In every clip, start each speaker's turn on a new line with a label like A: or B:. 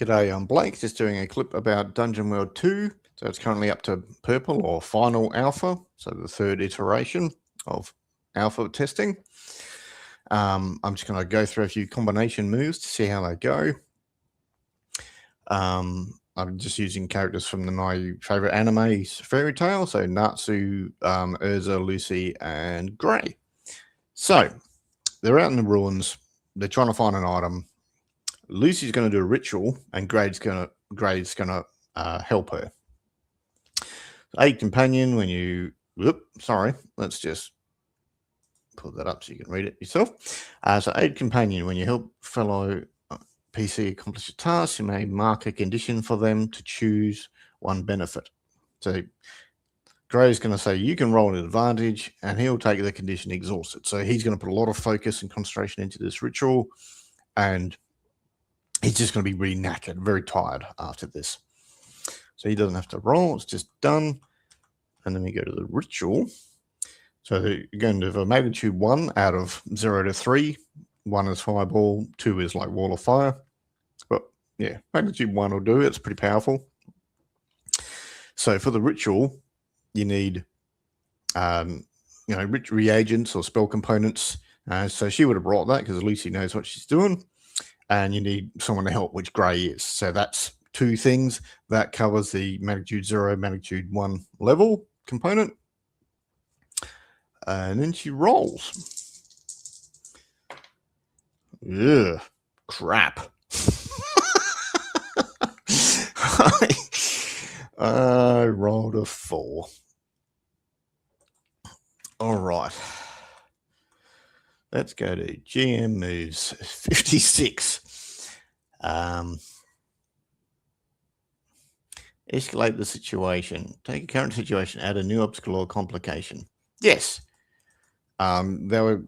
A: G'day, I'm Blake, just doing a clip about Dungeon World 2. So it's currently up to purple or final alpha, so the third iteration of alpha testing. I'm just going to go through a few combination moves to see how they go. I'm just using characters from my favorite anime, Fairy Tail, so Natsu, Erza, Lucy, and Grey. So they're out in the ruins. They're trying to find an item. Lucy's going to do a ritual, and Grey's going to help her. Aid companion when you. Let's just put that up so you can read it yourself. So aid companion when you help fellow PC accomplish a task, you may mark a condition for them to choose one benefit. So Grey's going to say you can roll an advantage, and he'll take the condition exhausted. So he's going to put a lot of focus and concentration into this ritual, and he's just going to be really knackered, very tired after this. So he doesn't have to roll, it's just done. And then we go to the ritual. So you're going to have a magnitude 1 out of 0 to 3. 1 is fireball, 2 is like wall of fire. But yeah, magnitude 1 will do, it's pretty powerful. So for the ritual, you need reagents or spell components. So she would have brought that because Lucy knows what she's doing. And you need someone to help, which Grey is. So that's 2 things. That covers the magnitude 0, magnitude 1 level component. And then she rolls. Ugh, crap. I rolled a 4. All right. Let's go to GM moves 56. Escalate the situation. Take a current situation, add a new obstacle or complication. Yes. They were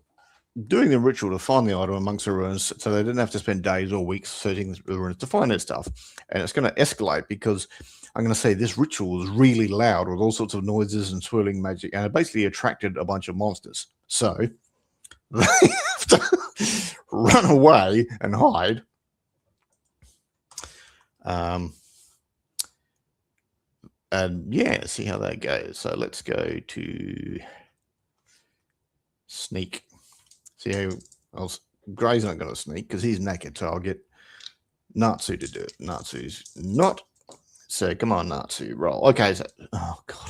A: doing the ritual to find the item amongst the ruins, so they didn't have to spend days or weeks searching the ruins to find that stuff. And it's going to escalate because I'm going to say this ritual is really loud with all sorts of noises and swirling magic, and it basically attracted a bunch of monsters. So they have to run away and hide. And yeah, see how that goes. So let's go to sneak. See how Grey's not going to sneak because he's naked, so I'll get Natsu to do it. Natsu's not. So come on, Natsu, roll. Okay, so oh god.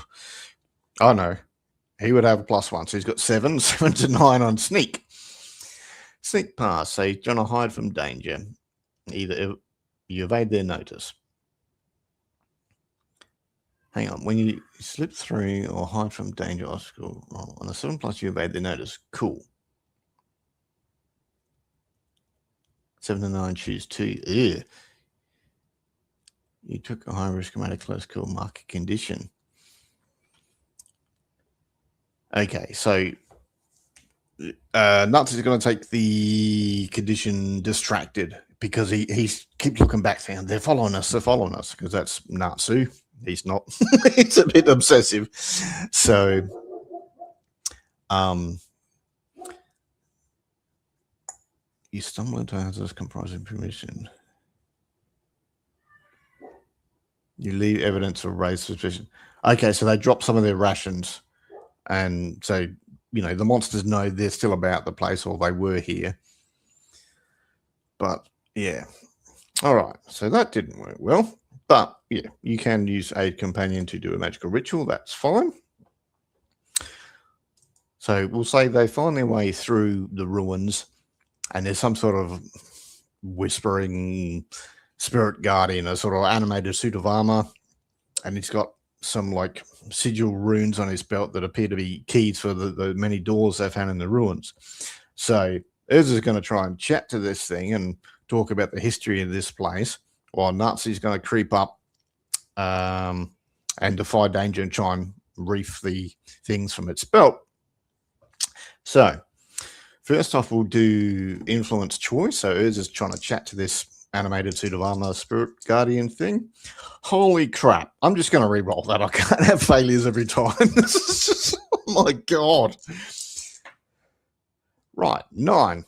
A: Oh no. He would have a +1, so he's got 7 to 9 on sneak. Sneak past, so he's trying to hide from danger. Either you evade their notice. Hang on, when you slip through or hide from danger obstacle, roll. On a 7+, you evade their notice. Cool. 7 to 9, choose 2. Ew. You took a high risk, made a close call, mark a condition. Okay, so Natsu is going to take the condition distracted because he keeps looking back saying, they're following us, because that's Natsu. He's not. It's a bit obsessive. So, you stumble into houses comprising permission. You leave evidence of raised suspicion. Okay, so they drop some of their rations. And so, the monsters know they're still about the place, or they were here. But, yeah. All right, so that didn't work well. But, yeah, you can use Aid Companion to do a magical ritual. That's fine. So we'll say they find their way through the ruins, and there's some sort of whispering spirit guardian, a sort of animated suit of armor, and he's got some, like, sigil runes on his belt that appear to be keys for the many doors they've found in the ruins. So Erza's going to try and chat to this thing and talk about the history of this place, while Natsu's going to creep up and defy danger and try and reef the things from its belt. So first off, we'll do influence choice. So Erza's trying to chat to this animated suit of armor spirit guardian thing. Holy crap. I'm just going to re-roll that. I can't have failures every time. This is just, oh my God. Right, 9.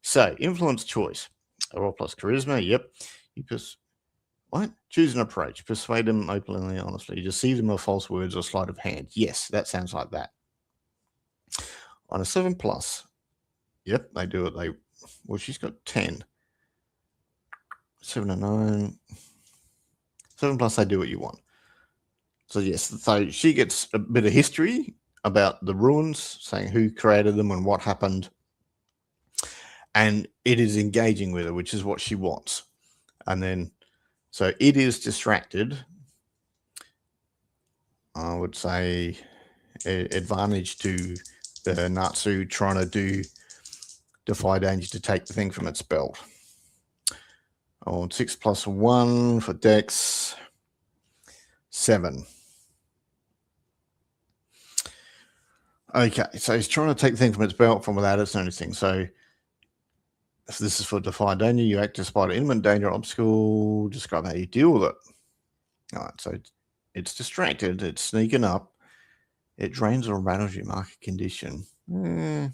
A: So influence choice. Roll plus charisma. Yep. You What? Choose an approach. Persuade them openly, honestly. Deceive them with false words or sleight of hand. Yes, that sounds like that. On a 7+. Yep, they do it. Well, she's got 10. 7 and 9. 7+, they do what you want. So yes, so she gets a bit of history about the ruins, saying who created them and what happened. And it is engaging with her, which is what she wants. And then, so it is distracted. I would say advantage to the Natsu trying to defy danger to take the thing from its belt. Oh, 6+1 for Dex. 7. Okay, so he's trying to take the thing from its belt from without its noticing. So if this is for defy danger, you act despite an imminent danger or obstacle. Describe how you deal with it. All right, so it's distracted. It's sneaking up. It drains or rattles your market condition. It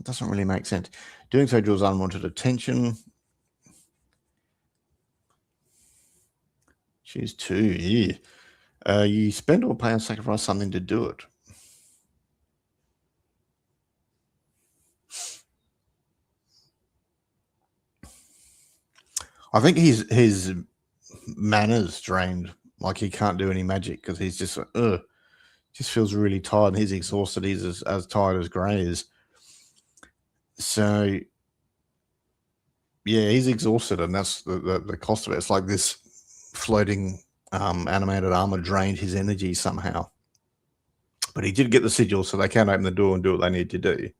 A: doesn't really make sense. Doing so draws unwanted attention. Choose 2. Yeah. You spend or pay or sacrifice something to do it. I think his manners drained. Like he can't do any magic because he's just just feels really tired. And he's exhausted. He's as tired as Grey is. So yeah, he's exhausted, and that's the cost of it. It's like this floating animated armor drained his energy somehow. But he did get the sigil, so they can open the door and do what they need to do.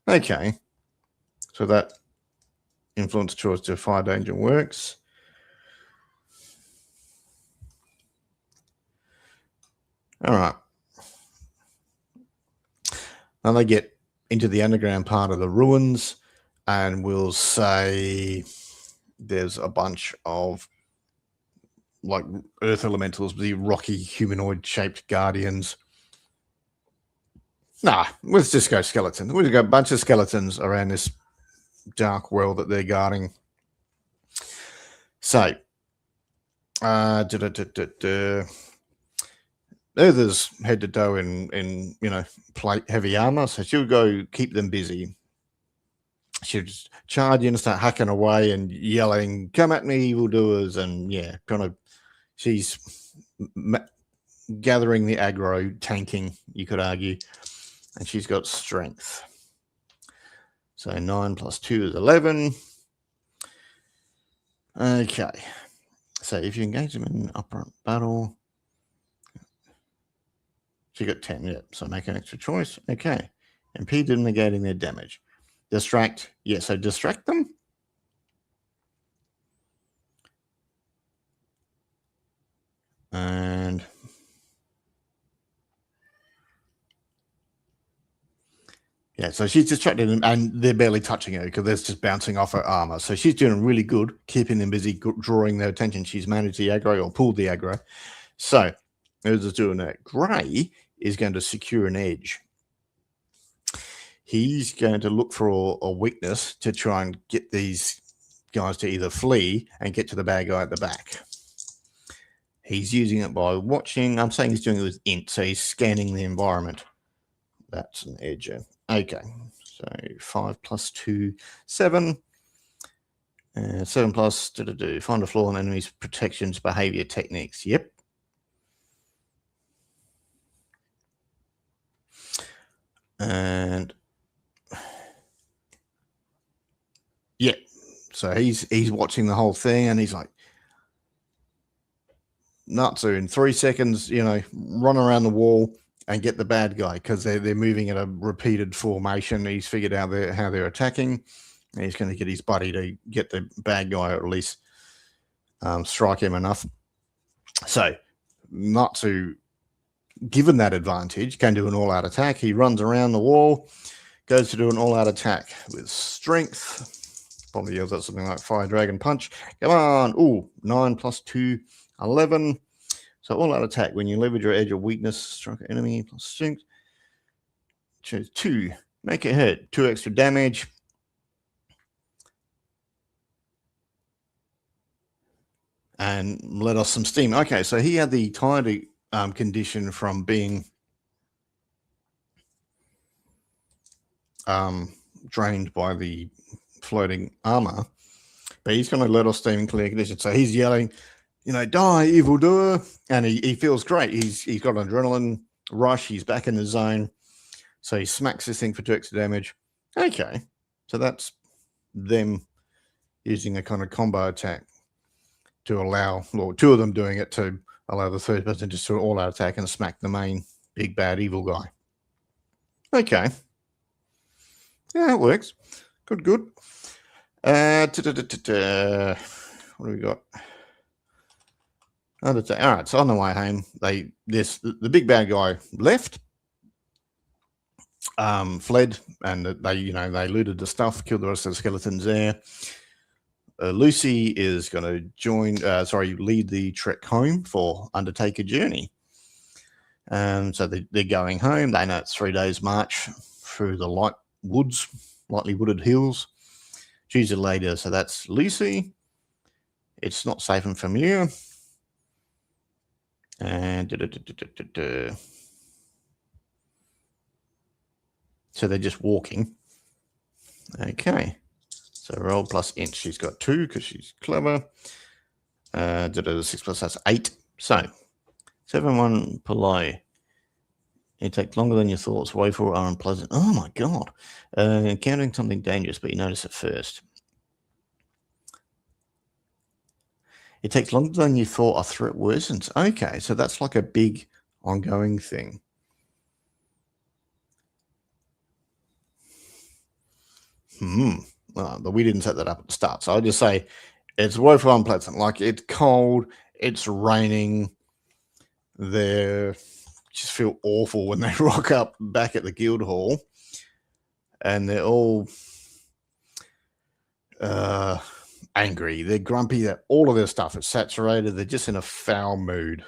A: Okay. So that influence choice to fire danger works. All right. Now they get into the underground part of the ruins, and we'll say there's a bunch of like earth elementals, the rocky humanoid shaped guardians. Nah, let's just go skeletons. We've got a bunch of skeletons around this dark world that they're guarding. So, Erza's head to toe in plate heavy armor, so she'll go keep them busy. She'll just charge in and start hacking away and yelling, "Come at me, evildoers!" And yeah, she's gathering the aggro, tanking, you could argue, and she's got strength. So 9 + 2 is 11. Okay. So if you engage them in upfront battle, she got 10. Yeah. So make an extra choice. Okay. Impede them, negating their damage. Distract. Yeah. So distract them. And yeah, so she's distracted them, and they're barely touching her because they're just bouncing off her armor. So she's doing really good, keeping them busy, drawing their attention. She's managed the aggro or pulled the aggro. So Erza's doing that. Grey is going to secure an edge. He's going to look for a weakness to try and get these guys to either flee and get to the bad guy at the back. He's using it by watching. I'm saying he's doing it with int, so he's scanning the environment. That's an edge. Okay, so 5 + 2, 7. 7 plus, find a flaw in enemy's protections, behavior, techniques. Yep. And yeah, so he's watching the whole thing, and he's like, Natsu, in 3 seconds, run around the wall and get the bad guy, because they're moving in a repeated formation. He's figured out how they're attacking, and he's going to get his buddy to get the bad guy, or at least strike him enough. So Natsu, given that advantage, can do an all-out attack. He runs around the wall, goes to do an all-out attack with strength. Probably yells out something like Fire Dragon Punch. Come on. Ooh, 9 + 2, 11. So all-out attack. When you leverage your edge or weakness, strike an enemy plus strength. Choose 2. Make it hit. 2 extra damage. and let off some steam. Okay, so he had the tired condition from being drained by the floating armor, but he's going to let off steam in clear condition. So he's yelling, die, evildoer, and he feels great. He's got an adrenaline rush. He's back in the zone. So he smacks this thing for 2 extra damage. Okay, so that's them using a kind of combo attack to allow, well, 2 of them doing it to allow the third person just to all-out attack and smack the main big bad evil guy. Okay. Yeah, it works. Good. What do we got? Undertake. All right, so on the way home, the big bad guy left, fled, and they looted the stuff, killed the rest of the skeletons there. Lucy is going to lead the trek home for Undertake Journey. So they're going home. They know it's 3 days march through the lightly wooded hills. Choose a later. So that's Lucy. It's not safe and familiar. And so they're just walking. Okay. So roll plus int. She's got 2 because she's clever. 6 plus that's 8. So 7-1 polite. It takes longer than your thoughts. Woeful are unpleasant. Oh my god. Encountering something dangerous, but you notice it first. It takes longer than you thought. A threat worsens. Okay, so that's like a big ongoing thing. But we didn't set that up at the start. So I just say it's woeful unpleasant. Like it's cold, it's raining. They just feel awful when they rock up back at the guild hall, and they're all angry. They're grumpy. That all of their stuff is saturated. They're just in a foul mood.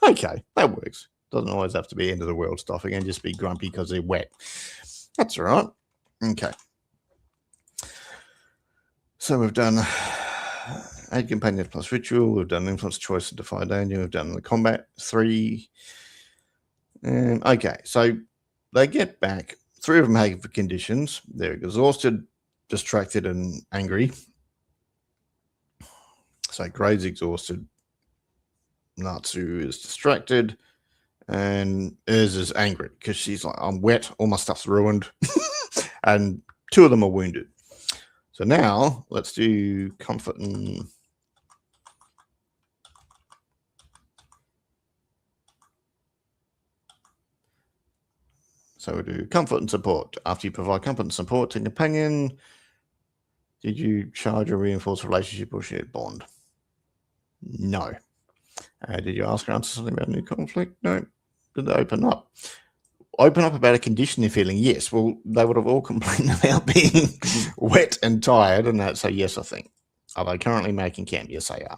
A: Okay, that works. Doesn't always have to be end of the world stuff. Again, just be grumpy because they're wet. That's all right. Okay. So we've done aid companion plus ritual. We've done influence choice and defy danger. We've done the combat 3. Okay, so they get back. 3 of them have conditions. They're exhausted, distracted, and angry. So Gray's exhausted. Natsu is distracted. And Erza's angry because she's like, I'm wet. All my stuff's ruined. And 2 of them are wounded. So now let's do comfort and so we do comfort and support. After you provide comfort and support to a companion, did you charge a reinforced relationship or shared bond? No. Did you ask or answer something about new conflict? No. Did they open up? Open up about a condition they're feeling? Yes. Well, they would have all complained about being wet and tired, and that's a yes, I think. Are they currently making camp? Yes, they are.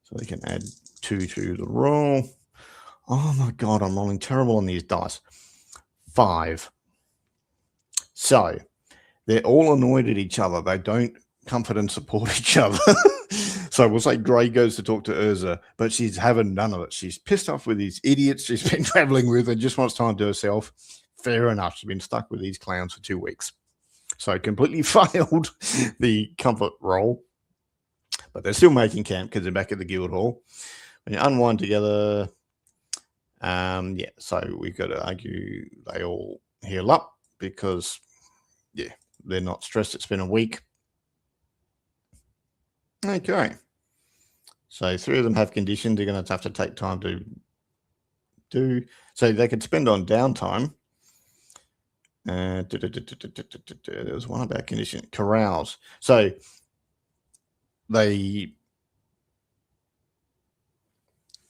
A: So they can add 2 to the roll. Oh my god, I'm rolling terrible on these dice. 5. So they're all annoyed at each other. They don't comfort and support each other. So we'll say Gray goes to talk to Erza, but she's having none of it. She's pissed off with these idiots she's been traveling with and just wants time to herself. Fair enough. She's been stuck with these clowns for 2 weeks. So completely failed the comfort roll. But they're still making camp because they're back at the guild hall. When you unwind together, so we've got to argue they all heal up because, they're not stressed. It's been a week. Okay. So 3 of them have conditions. They're going to have to take time to do. So they could spend on downtime. There was one about condition. Carouse. So they...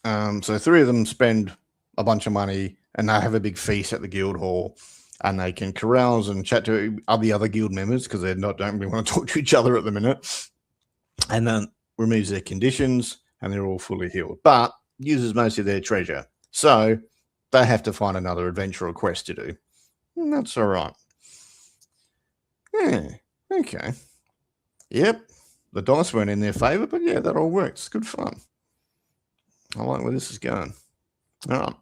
A: so 3 of them spend a bunch of money and they have a big feast at the guild hall, and they can carouse and chat to the other guild members because they don't really want to talk to each other at the minute. And then removes their conditions, and they're all fully healed, but uses most of their treasure. So they have to find another adventure or quest to do. And that's all right. Yeah. Okay. Yep. the dice weren't in their favor, but yeah, that all worked. It's good fun. I like where this is going. All right.